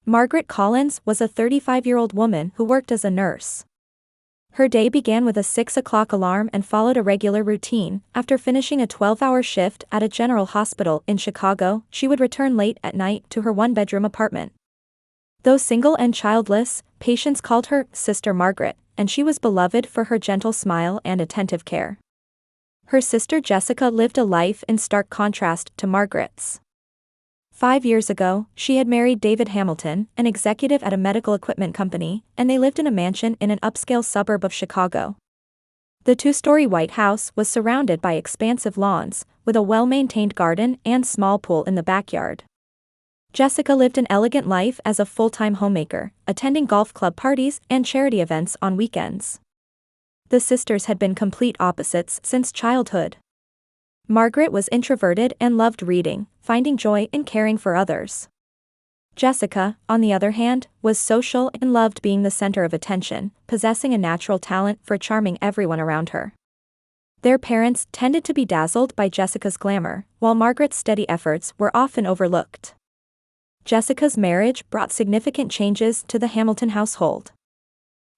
Margaret Collins was a 35-year-old woman who worked as a nurse. Her day began with a 6 o'clock alarm and followed a regular routine. After finishing a 12-hour shift at a general hospital in Chicago, she would return late at night to her one-bedroom apartment. Though single and childless, patients called her Sister Margaret, and she was beloved for her gentle smile and attentive care. Her sister Jessica lived a life in stark contrast to Margaret's. 5 years ago, she had married David Hamilton, an executive at a medical equipment company, and they lived in a mansion in an upscale suburb of Chicago. The two-story White House was surrounded by expansive lawns, with a well-maintained garden and small pool in the backyard. Jessica lived an elegant life as a full-time homemaker, attending golf club parties and charity events on weekends. The sisters had been complete opposites since childhood. Margaret was introverted and loved reading, finding joy in caring for others. Jessica, on the other hand, was social and loved being the center of attention, possessing a natural talent for charming everyone around her. Their parents tended to be dazzled by Jessica's glamour, while Margaret's steady efforts were often overlooked. Jessica's marriage brought significant changes to the Hamilton household.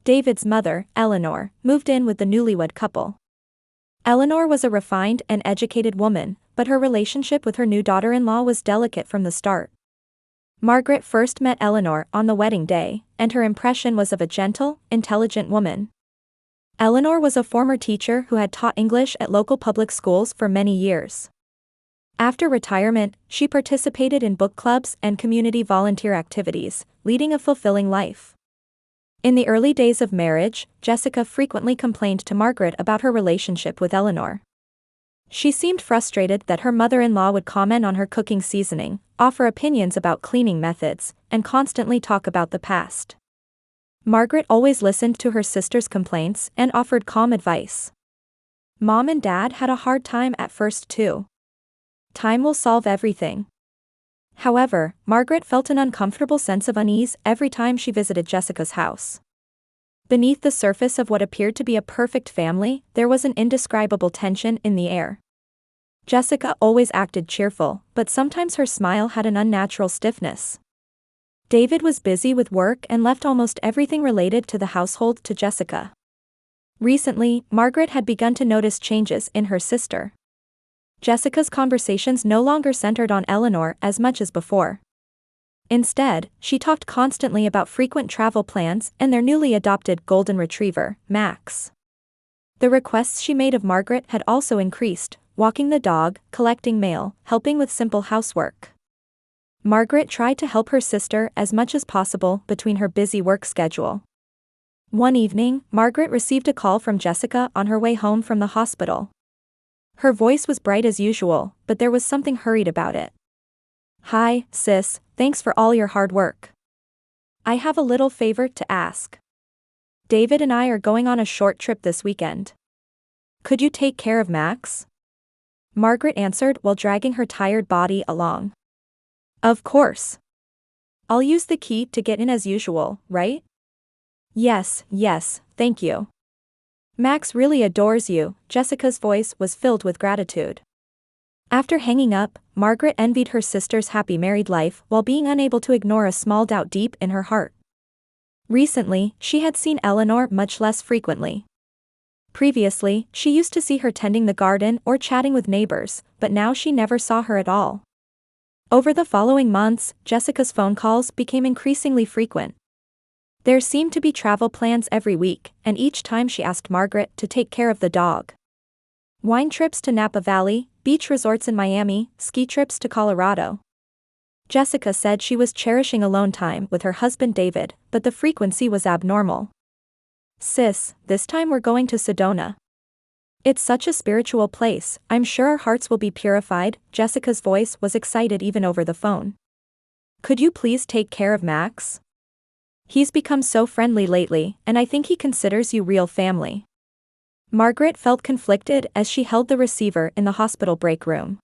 David's mother, Eleanor, moved in with the newlywed couple. Eleanor was a refined and educated woman, but her relationship with her new daughter-in-law was delicate from the start. Margaret first met Eleanor on the wedding day, and her impression was of a gentle, intelligent woman. Eleanor was a former teacher who had taught English at local public schools for many years. After retirement, she participated in book clubs and community volunteer activities, leading a fulfilling life. In the early days of marriage, Jessica frequently complained to Margaret about her relationship with Eleanor. She seemed frustrated that her mother-in-law would comment on her cooking seasoning, offer opinions about cleaning methods, and constantly talk about the past. Margaret always listened to her sister's complaints and offered calm advice. Mom and Dad had a hard time at first too. Time will solve everything. However, Margaret felt an uncomfortable sense of unease every time she visited Jessica's house. Beneath the surface of what appeared to be a perfect family, there was an indescribable tension in the air. Jessica always acted cheerful, but sometimes her smile had an unnatural stiffness. David was busy with work and left almost everything related to the household to Jessica. Recently, Margaret had begun to notice changes in her sister. Jessica's conversations no longer centered on Eleanor as much as before. Instead, she talked constantly about frequent travel plans and their newly adopted golden retriever, Max. The requests she made of Margaret had also increased, walking the dog, collecting mail, helping with simple housework. Margaret tried to help her sister as much as possible between her busy work schedule. One evening, Margaret received a call from Jessica on her way home from the hospital. Her voice was bright as usual, but there was something hurried about it. "Hi, sis, thanks for all your hard work. I have a little favor to ask. David and I are going on a short trip this weekend. Could you take care of Max?" Margaret answered while dragging her tired body along. "Of course. I'll use the key to get in as usual, right?" Yes, thank you. Max really adores you," Jessica's voice was filled with gratitude. After hanging up, Margaret envied her sister's happy married life while being unable to ignore a small doubt deep in her heart. Recently, she had seen Eleanor much less frequently. Previously, she used to see her tending the garden or chatting with neighbors, but now she never saw her at all. Over the following months, Jessica's phone calls became increasingly frequent. There seemed to be travel plans every week, and each time she asked Margaret to take care of the dog. Wine trips to Napa Valley, beach resorts in Miami, ski trips to Colorado. Jessica said she was cherishing alone time with her husband David, but the frequency was abnormal. "Sis, this time we're going to Sedona. It's such a spiritual place, I'm sure our hearts will be purified." Jessica's voice was excited even over the phone. "Could you please take care of Max? He's become so friendly lately, and I think he considers you real family." Margaret felt conflicted as she held the receiver in the hospital break room.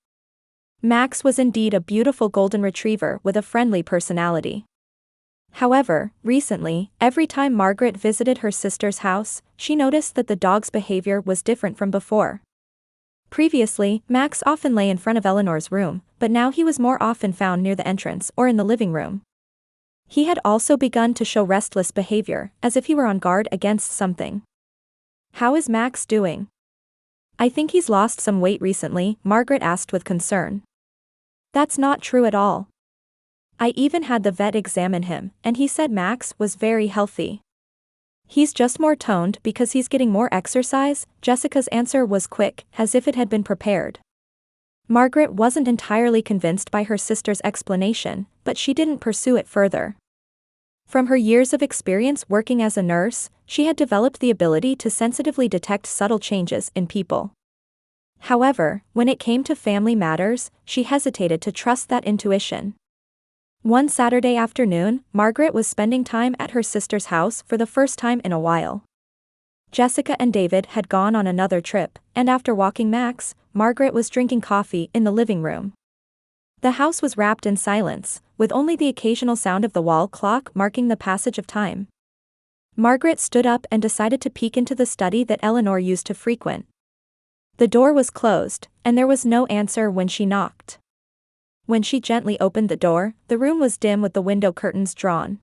Max was indeed a beautiful golden retriever with a friendly personality. However, recently, every time Margaret visited her sister's house, she noticed that the dog's behavior was different from before. Previously, Max often lay in front of Eleanor's room, but now he was more often found near the entrance or in the living room. He had also begun to show restless behavior, as if he were on guard against something. "How is Max doing?" "I think he's lost some weight recently," Margaret asked with concern. "That's not true at all. I even had the vet examine him, and he said Max was very healthy. He's just more toned because he's getting more exercise." Jessica's answer was quick, as if it had been prepared. Margaret wasn't entirely convinced by her sister's explanation, but she didn't pursue it further. From her years of experience working as a nurse, she had developed the ability to sensitively detect subtle changes in people. However, when it came to family matters, she hesitated to trust that intuition. One Saturday afternoon, Margaret was spending time at her sister's house for the first time in a while. Jessica and David had gone on another trip, and after walking Max, Margaret was drinking coffee in the living room. The house was wrapped in silence, with only the occasional sound of the wall clock marking the passage of time. Margaret stood up and decided to peek into the study that Eleanor used to frequent. The door was closed, and there was no answer when she knocked. When she gently opened the door, the room was dim with the window curtains drawn.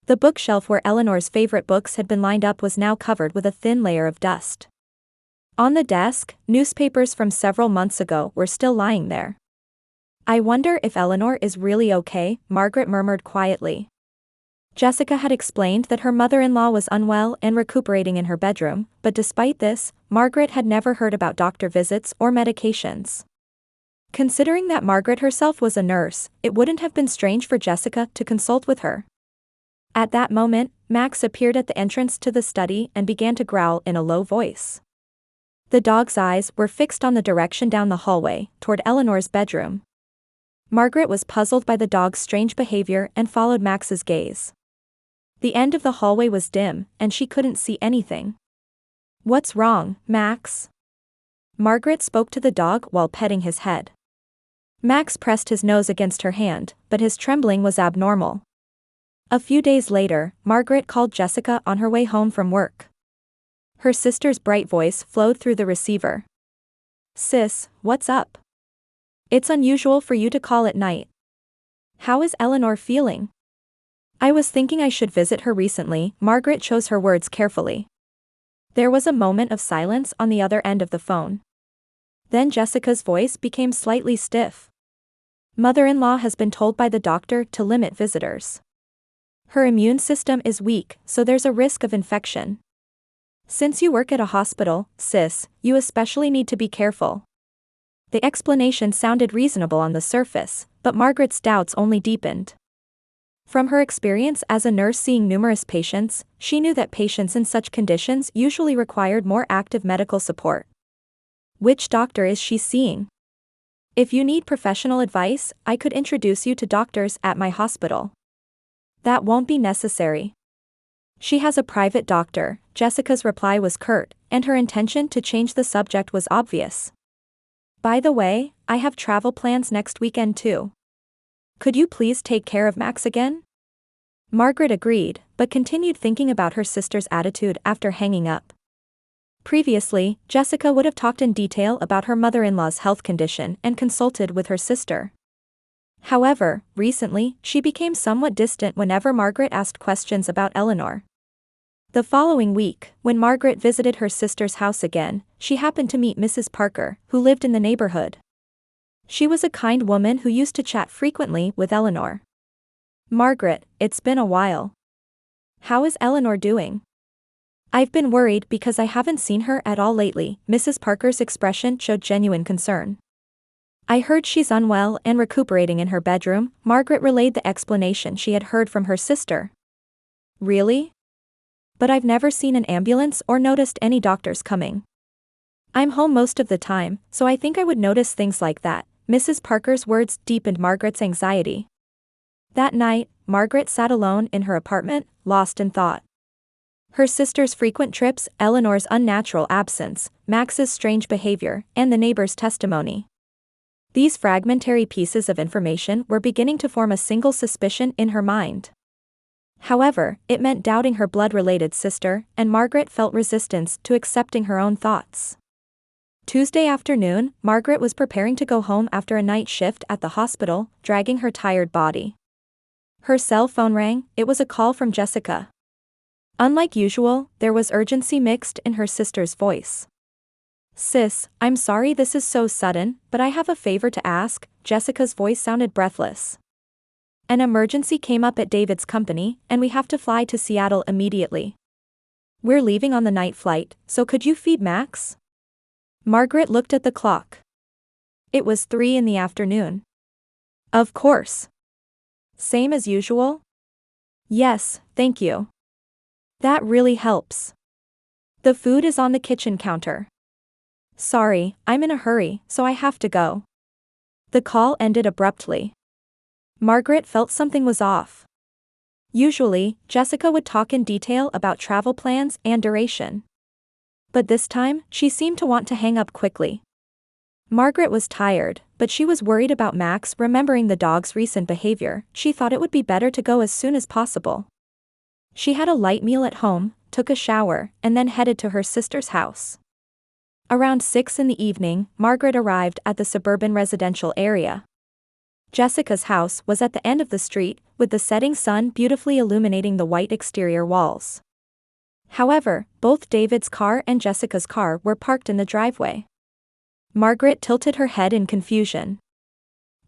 The bookshelf where Eleanor's favorite books had been lined up was now covered with a thin layer of dust. On the desk, newspapers from several months ago were still lying there. "I wonder if Eleanor is really okay," Margaret murmured quietly. Jessica had explained that her mother-in-law was unwell and recuperating in her bedroom, but despite this, Margaret had never heard about doctor visits or medications. Considering that Margaret herself was a nurse, it wouldn't have been strange for Jessica to consult with her. At that moment, Max appeared at the entrance to the study and began to growl in a low voice. The dog's eyes were fixed on the direction down the hallway, toward Eleanor's bedroom. Margaret was puzzled by the dog's strange behavior and followed Max's gaze. The end of the hallway was dim, and she couldn't see anything. "What's wrong, Max?" Margaret spoke to the dog while petting his head. Max pressed his nose against her hand, but his trembling was abnormal. A few days later, Margaret called Jessica on her way home from work. Her sister's bright voice flowed through the receiver. "Sis, what's up? It's unusual for you to call at night. How is Eleanor feeling?" "I was thinking I should visit her recently." Margaret chose her words carefully. There was a moment of silence on the other end of the phone. Then Jessica's voice became slightly stiff. "Mother-in-law has been told by the doctor to limit visitors. Her immune system is weak, so there's a risk of infection. Since you work at a hospital, sis, you especially need to be careful." The explanation sounded reasonable on the surface, but Margaret's doubts only deepened. From her experience as a nurse seeing numerous patients, she knew that patients in such conditions usually required more active medical support. Which doctor is she seeing? "If you need professional advice, I could introduce you to doctors at my hospital." "That won't be necessary. She has a private doctor." Jessica's reply was curt, and her intention to change the subject was obvious. "By the way, I have travel plans next weekend too. Could you please take care of Max again?" Margaret agreed, but continued thinking about her sister's attitude after hanging up. Previously, Jessica would have talked in detail about her mother-in-law's health condition and consulted with her sister. However, recently, she became somewhat distant whenever Margaret asked questions about Eleanor. The following week, when Margaret visited her sister's house again, she happened to meet Mrs. Parker, who lived in the neighborhood. She was a kind woman who used to chat frequently with Eleanor. "Margaret, it's been a while. How is Eleanor doing?" "I've been worried because I haven't seen her at all lately." Mrs. Parker's expression showed genuine concern. "I heard she's unwell and recuperating in her bedroom." Margaret relayed the explanation she had heard from her sister. "Really? But I've never seen an ambulance or noticed any doctors coming. I'm home most of the time, so I think I would notice things like that." Mrs. Parker's words deepened Margaret's anxiety. That night, Margaret sat alone in her apartment, lost in thought. Her sister's frequent trips, Eleanor's unnatural absence, Max's strange behavior, and the neighbor's testimony. These fragmentary pieces of information were beginning to form a single suspicion in her mind. However, it meant doubting her blood-related sister, and Margaret felt resistance to accepting her own thoughts. Tuesday afternoon, Margaret was preparing to go home after a night shift at the hospital, dragging her tired body. Her cell phone rang. It was a call from Jessica. Unlike usual, there was urgency mixed in her sister's voice. "Sis, I'm sorry this is so sudden, but I have a favor to ask." Jessica's voice sounded breathless. "An emergency came up at David's company, and we have to fly to Seattle immediately. We're leaving on the night flight, so could you feed Max?" Margaret looked at the clock. It was 3 in the afternoon. "Of course. Same as usual?" "Yes, thank you. That really helps. The food is on the kitchen counter." "Sorry, I'm in a hurry, so I have to go." The call ended abruptly. Margaret felt something was off. Usually, Jessica would talk in detail about travel plans and duration. But this time, she seemed to want to hang up quickly. Margaret was tired, but she was worried about Max. Remembering the dog's recent behavior, she thought it would be better to go as soon as possible. She had a light meal at home, took a shower, and then headed to her sister's house. Around 6 in the evening, Margaret arrived at the suburban residential area. Jessica's house was at the end of the street, with the setting sun beautifully illuminating the white exterior walls. However, both David's car and Jessica's car were parked in the driveway. Margaret tilted her head in confusion.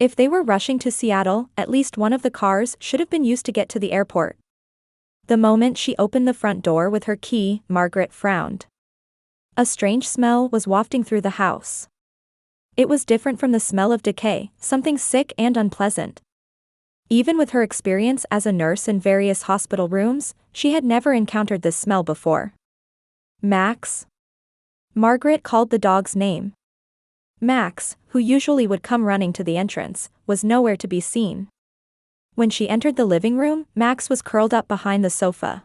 If they were rushing to Seattle, at least one of the cars should have been used to get to the airport. The moment she opened the front door with her key, Margaret frowned. A strange smell was wafting through the house. It was different from the smell of decay, something sick and unpleasant. Even with her experience as a nurse in various hospital rooms, she had never encountered this smell before. "Max?" Margaret called the dog's name. Max, who usually would come running to the entrance, was nowhere to be seen. When she entered the living room, Max was curled up behind the sofa.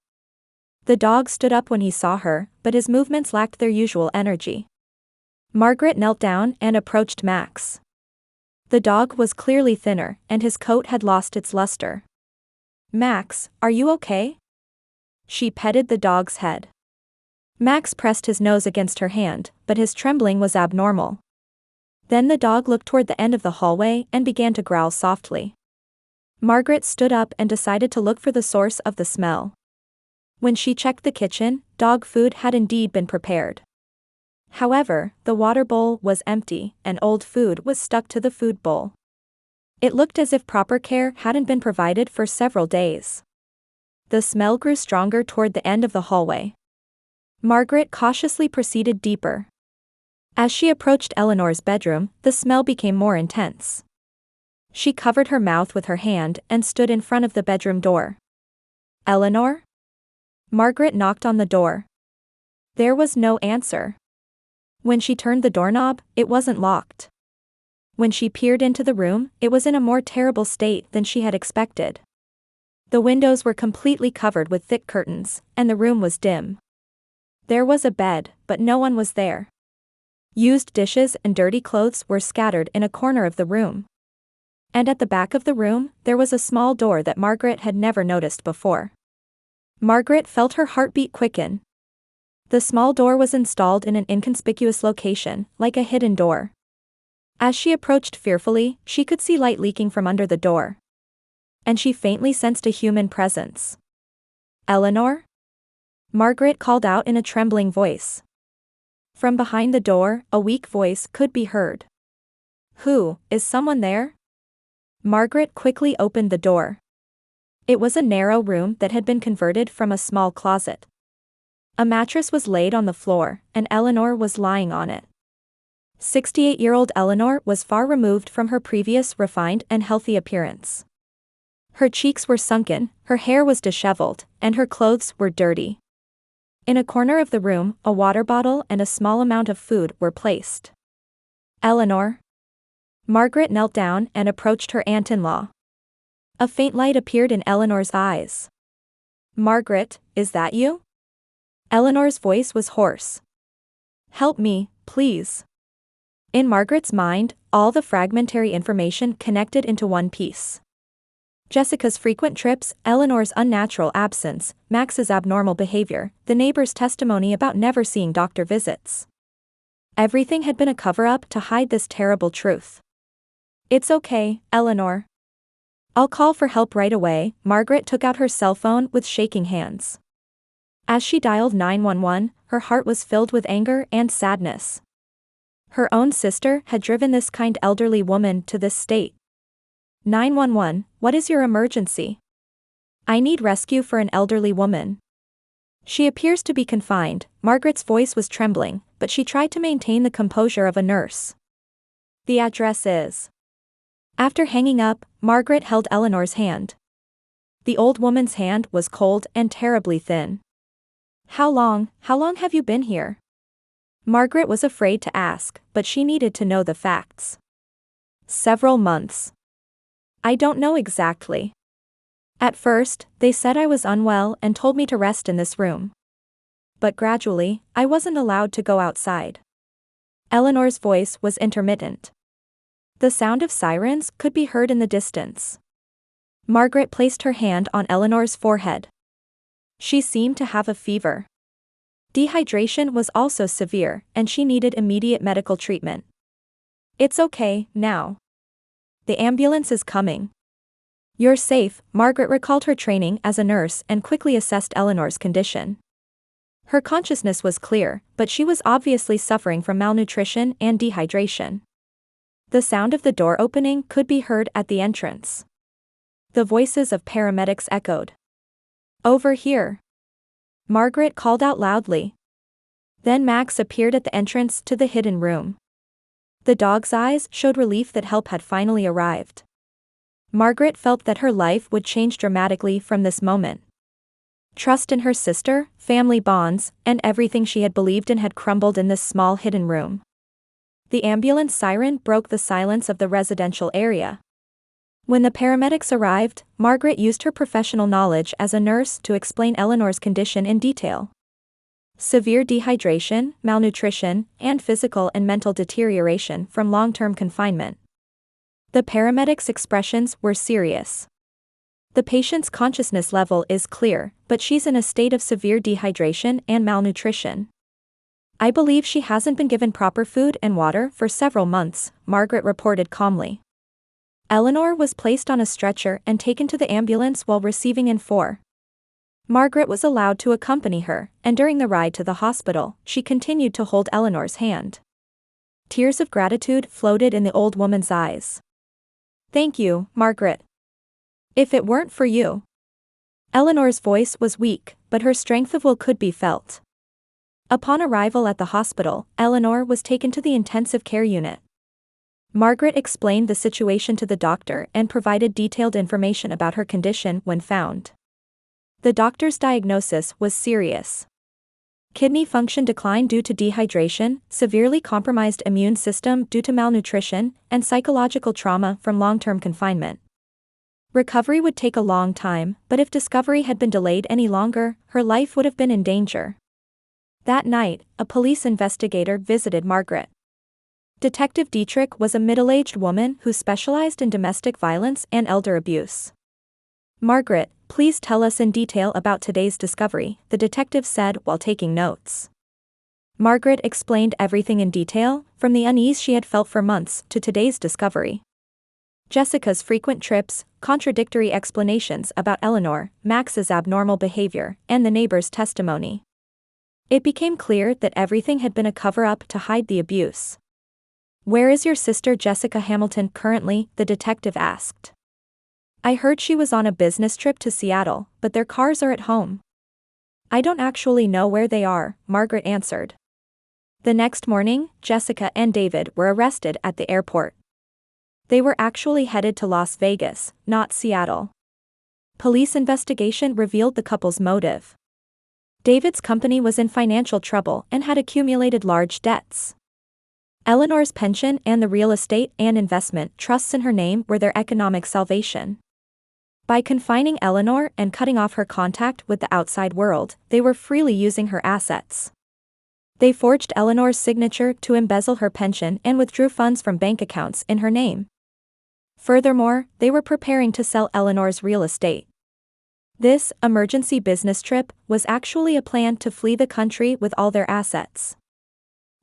The dog stood up when he saw her, but his movements lacked their usual energy. Margaret knelt down and approached Max. The dog was clearly thinner, and his coat had lost its luster. "Max, are you okay?" She petted the dog's head. Max pressed his nose against her hand, but his trembling was abnormal. Then the dog looked toward the end of the hallway and began to growl softly. Margaret stood up and decided to look for the source of the smell. When she checked the kitchen, dog food had indeed been prepared. However, the water bowl was empty, and old food was stuck to the food bowl. It looked as if proper care hadn't been provided for several days. The smell grew stronger toward the end of the hallway. Margaret cautiously proceeded deeper. As she approached Eleanor's bedroom, the smell became more intense. She covered her mouth with her hand and stood in front of the bedroom door. "Eleanor?" Margaret knocked on the door. There was no answer. When she turned the doorknob, it wasn't locked. When she peered into the room, it was in a more terrible state than she had expected. The windows were completely covered with thick curtains, and the room was dim. There was a bed, but no one was there. Used dishes and dirty clothes were scattered in a corner of the room. And at the back of the room, there was a small door that Margaret had never noticed before. Margaret felt her heartbeat quicken. The small door was installed in an inconspicuous location, like a hidden door. As she approached fearfully, she could see light leaking from under the door. And she faintly sensed a human presence. "Eleanor?" Margaret called out in a trembling voice. From behind the door, a weak voice could be heard. Is someone there?" Margaret quickly opened the door. It was a narrow room that had been converted from a small closet. A mattress was laid on the floor, and Eleanor was lying on it. 68-year-old Eleanor was far removed from her previous refined and healthy appearance. Her cheeks were sunken, her hair was disheveled, and her clothes were dirty. In a corner of the room, a water bottle and a small amount of food were placed. "Eleanor?" Margaret knelt down and approached her aunt-in-law. A faint light appeared in Eleanor's eyes. "Margaret, is that you?" Eleanor's voice was hoarse. "Help me, please." In Margaret's mind, all the fragmentary information connected into one piece. Jessica's frequent trips, Eleanor's unnatural absence, Max's abnormal behavior, the neighbor's testimony about never seeing doctor visits. Everything had been a cover-up to hide this terrible truth. "It's okay, Eleanor." I'll call for help right away. Margaret took out her cell phone with shaking hands. As she dialed 911, her heart was filled with anger and sadness. Her own sister had driven this kind elderly woman to this state. 911, what is your emergency? I need rescue for an elderly woman. She appears to be confined. Margaret's voice was trembling, but she tried to maintain the composure of a nurse. The address is. After hanging up, Margaret held Eleanor's hand. The old woman's hand was cold and terribly thin. How long have you been here? Margaret was afraid to ask, but she needed to know the facts. Several months. I don't know exactly. At first, they said I was unwell and told me to rest in this room. But gradually, I wasn't allowed to go outside. Eleanor's voice was intermittent. The sound of sirens could be heard in the distance. Margaret placed her hand on Eleanor's forehead. She seemed to have a fever. Dehydration was also severe, and she needed immediate medical treatment. It's okay, now. The ambulance is coming. You're safe. Margaret recalled her training as a nurse and quickly assessed Eleanor's condition. Her consciousness was clear, but she was obviously suffering from malnutrition and dehydration. The sound of the door opening could be heard at the entrance. The voices of paramedics echoed. Over here. Margaret called out loudly. Then Max appeared at the entrance to the hidden room. The dog's eyes showed relief that help had finally arrived. Margaret felt that her life would change dramatically from this moment. Trust in her sister, family bonds, and everything she had believed in had crumbled in this small hidden room. The ambulance siren broke the silence of the residential area. When the paramedics arrived, Margaret used her professional knowledge as a nurse to explain Eleanor's condition in detail. Severe dehydration, malnutrition, and physical and mental deterioration from long-term confinement. The paramedics' expressions were serious. The patient's consciousness level is clear, but she's in a state of severe dehydration and malnutrition. I believe she hasn't been given proper food and water for several months, Margaret reported calmly. Eleanor was placed on a stretcher and taken to the ambulance while receiving IN4. Margaret was allowed to accompany her, and during the ride to the hospital, she continued to hold Eleanor's hand. Tears of gratitude floated in the old woman's eyes. Thank you, Margaret. If it weren't for you. Eleanor's voice was weak, but her strength of will could be felt. Upon arrival at the hospital, Eleanor was taken to the intensive care unit. Margaret explained the situation to the doctor and provided detailed information about her condition when found. The doctor's diagnosis was serious. Kidney function decline due to dehydration, severely compromised immune system due to malnutrition, and psychological trauma from long-term confinement. Recovery would take a long time, but if discovery had been delayed any longer, her life would have been in danger. That night, a police investigator visited Margaret. Detective Dietrich was a middle-aged woman who specialized in domestic violence and elder abuse. Margaret, please tell us in detail about today's discovery, the detective said while taking notes. Margaret explained everything in detail, from the unease she had felt for months to today's discovery. Jessica's frequent trips, contradictory explanations about Eleanor, Max's abnormal behavior, and the neighbor's testimony. It became clear that everything had been a cover-up to hide the abuse. Where is your sister Jessica Hamilton currently? The detective asked. I heard she was on a business trip to Seattle, but their cars are at home. I don't actually know where they are, Margaret answered. The next morning, Jessica and David were arrested at the airport. They were actually headed to Las Vegas, not Seattle. Police investigation revealed the couple's motive. David's company was in financial trouble and had accumulated large debts. Eleanor's pension and the real estate and investment trusts in her name were their economic salvation. By confining Eleanor and cutting off her contact with the outside world, they were freely using her assets. They forged Eleanor's signature to embezzle her pension and withdrew funds from bank accounts in her name. Furthermore, they were preparing to sell Eleanor's real estate. This emergency business trip was actually a plan to flee the country with all their assets.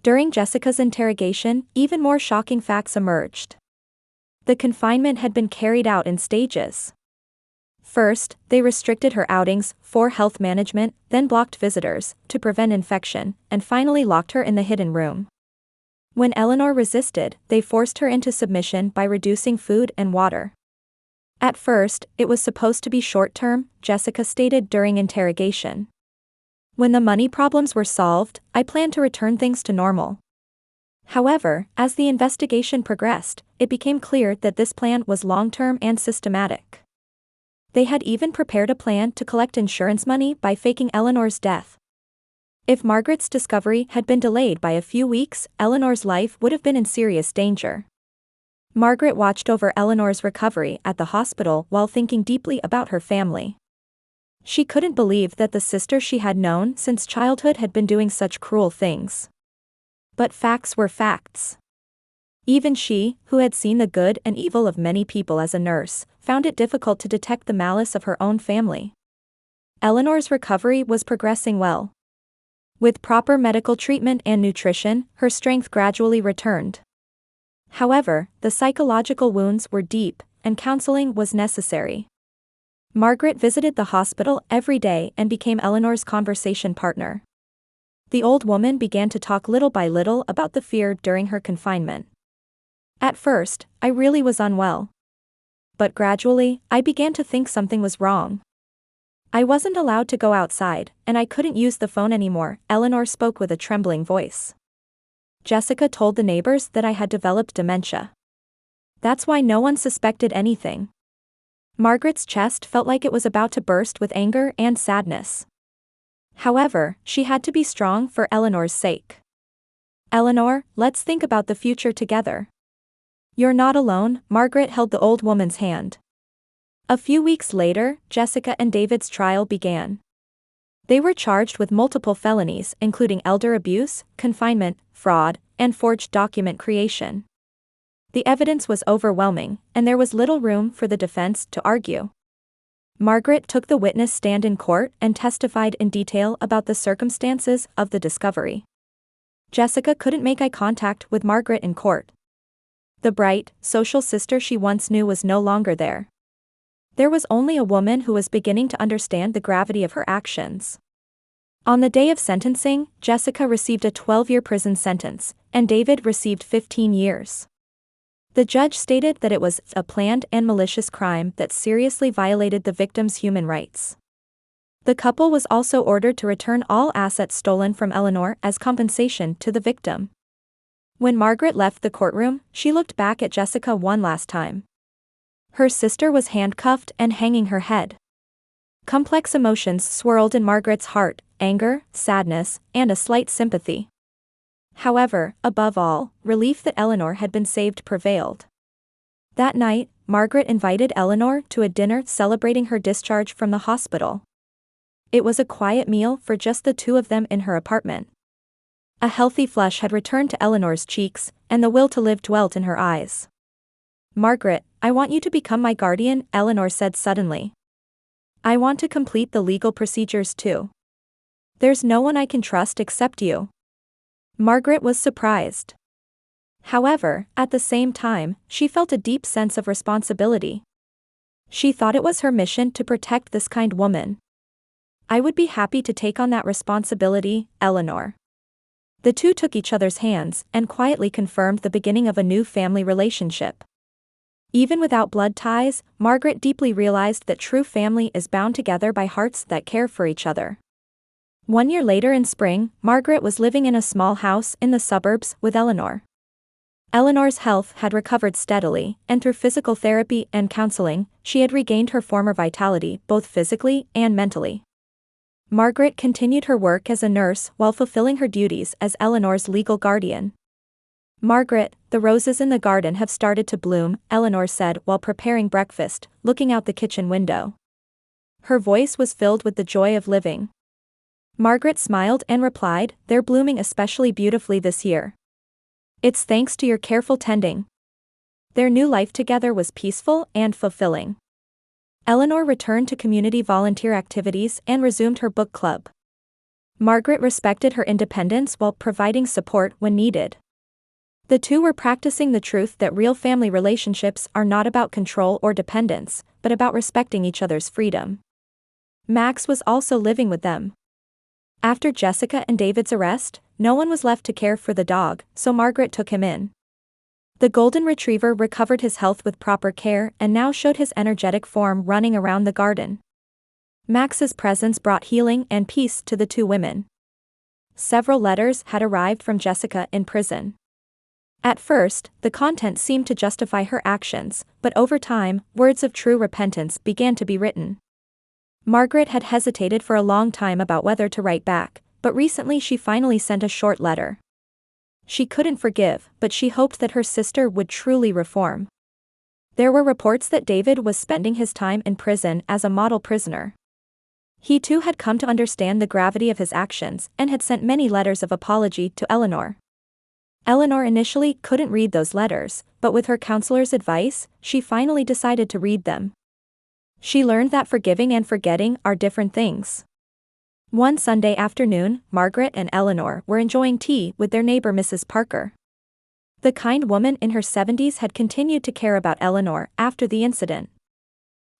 During Jessica's interrogation, even more shocking facts emerged. The confinement had been carried out in stages. First, they restricted her outings for health management, then blocked visitors to prevent infection, and finally locked her in the hidden room. When Eleanor resisted, they forced her into submission by reducing food and water. At first, it was supposed to be short-term, Jessica stated during interrogation. When the money problems were solved, I planned to return things to normal. However, as the investigation progressed, it became clear that this plan was long-term and systematic. They had even prepared a plan to collect insurance money by faking Eleanor's death. If Margaret's discovery had been delayed by a few weeks, Eleanor's life would have been in serious danger. Margaret watched over Eleanor's recovery at the hospital while thinking deeply about her family. She couldn't believe that the sister she had known since childhood had been doing such cruel things. But facts were facts. Even she, who had seen the good and evil of many people as a nurse, found it difficult to detect the malice of her own family. Eleanor's recovery was progressing well. With proper medical treatment and nutrition, her strength gradually returned. However, the psychological wounds were deep, and counseling was necessary. Margaret visited the hospital every day and became Eleanor's conversation partner. The old woman began to talk little by little about the fear during her confinement. At first, I really was unwell. But gradually, I began to think something was wrong. I wasn't allowed to go outside, and I couldn't use the phone anymore, Eleanor spoke with a trembling voice. Jessica told the neighbors that I had developed dementia. That's why no one suspected anything. Margaret's chest felt like it was about to burst with anger and sadness. However, she had to be strong for Eleanor's sake. Eleanor, let's think about the future together. You're not alone, Margaret held the old woman's hand. A few weeks later, Jessica and David's trial began. They were charged with multiple felonies including elder abuse, confinement, fraud, and forged document creation. The evidence was overwhelming, and there was little room for the defense to argue. Margaret took the witness stand in court and testified in detail about the circumstances of the discovery. Jessica couldn't make eye contact with Margaret in court. The bright, social sister she once knew was no longer there. There was only a woman who was beginning to understand the gravity of her actions. On the day of sentencing, Jessica received a 12-year prison sentence, and David received 15 years. The judge stated that it was a planned and malicious crime that seriously violated the victim's human rights. The couple was also ordered to return all assets stolen from Eleanor as compensation to the victim. When Margaret left the courtroom, she looked back at Jessica one last time. Her sister was handcuffed and hanging her head. Complex emotions swirled in Margaret's heart: anger, sadness, and a slight sympathy. However, above all, relief that Eleanor had been saved prevailed. That night, Margaret invited Eleanor to a dinner celebrating her discharge from the hospital. It was a quiet meal for just the two of them in her apartment. A healthy flush had returned to Eleanor's cheeks, and the will to live dwelt in her eyes. Margaret, I want you to become my guardian, Eleanor said suddenly. I want to complete the legal procedures too. There's no one I can trust except you. Margaret was surprised. However, at the same time, she felt a deep sense of responsibility. She thought it was her mission to protect this kind woman. I would be happy to take on that responsibility, Eleanor. The two took each other's hands and quietly confirmed the beginning of a new family relationship. Even without blood ties, Margaret deeply realized that true family is bound together by hearts that care for each other. 1 year later in spring, Margaret was living in a small house in the suburbs with Eleanor. Eleanor's health had recovered steadily, and through physical therapy and counseling, she had regained her former vitality both physically and mentally. Margaret continued her work as a nurse while fulfilling her duties as Eleanor's legal guardian. Margaret, the roses in the garden have started to bloom, Eleanor said while preparing breakfast, looking out the kitchen window. Her voice was filled with the joy of living. Margaret smiled and replied, they're blooming especially beautifully this year. It's thanks to your careful tending. Their new life together was peaceful and fulfilling. Eleanor returned to community volunteer activities and resumed her book club. Margaret respected her independence while providing support when needed. The two were practicing the truth that real family relationships are not about control or dependence, but about respecting each other's freedom. Max was also living with them. After Jessica and David's arrest, no one was left to care for the dog, so Margaret took him in. The golden retriever recovered his health with proper care and now showed his energetic form running around the garden. Max's presence brought healing and peace to the two women. Several letters had arrived from Jessica in prison. At first, the content seemed to justify her actions, but over time, words of true repentance began to be written. Margaret had hesitated for a long time about whether to write back, but recently she finally sent a short letter. She couldn't forgive, but she hoped that her sister would truly reform. There were reports that David was spending his time in prison as a model prisoner. He too had come to understand the gravity of his actions and had sent many letters of apology to Eleanor. Eleanor initially couldn't read those letters, but with her counselor's advice, she finally decided to read them. She learned that forgiving and forgetting are different things. One Sunday afternoon, Margaret and Eleanor were enjoying tea with their neighbor Mrs. Parker. The kind woman in her 70s had continued to care about Eleanor after the incident.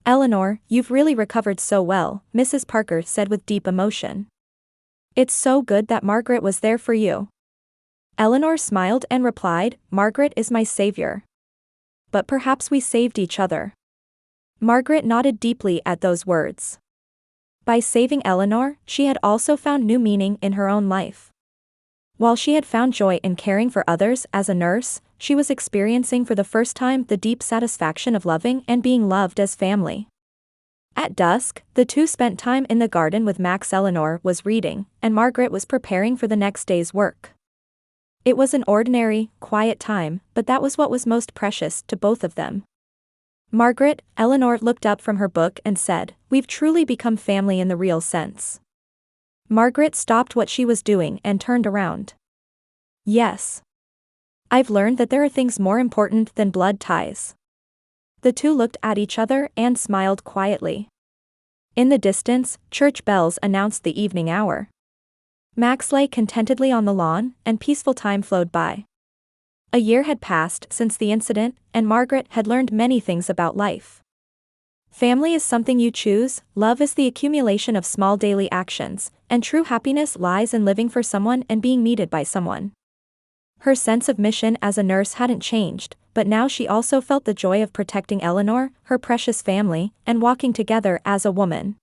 "Eleanor, you've really recovered so well," Mrs. Parker said with deep emotion. "It's so good that Margaret was there for you." Eleanor smiled and replied, "Margaret is my savior. But perhaps we saved each other." Margaret nodded deeply at those words. By saving Eleanor, she had also found new meaning in her own life. While she had found joy in caring for others as a nurse, she was experiencing for the first time the deep satisfaction of loving and being loved as family. At dusk, the two spent time in the garden with Max. Eleanor was reading, and Margaret was preparing for the next day's work. It was an ordinary, quiet time, but that was what was most precious to both of them. "Margaret," Eleanor looked up from her book and said, "we've truly become family in the real sense." Margaret stopped what she was doing and turned around. "Yes. I've learned that there are things more important than blood ties." The two looked at each other and smiled quietly. In the distance, church bells announced the evening hour. Max lay contentedly on the lawn, and peaceful time flowed by. A year had passed since the incident, and Margaret had learned many things about life. Family is something you choose, love is the accumulation of small daily actions, and true happiness lies in living for someone and being needed by someone. Her sense of mission as a nurse hadn't changed, but now she also felt the joy of protecting Eleanor, her precious family, and walking together as a woman.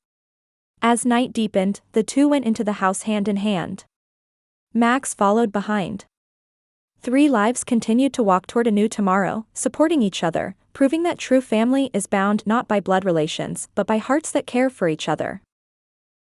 As night deepened, the two went into the house hand in hand. Max followed behind. Three lives continued to walk toward a new tomorrow, supporting each other, proving that true family is bound not by blood relations but by hearts that care for each other.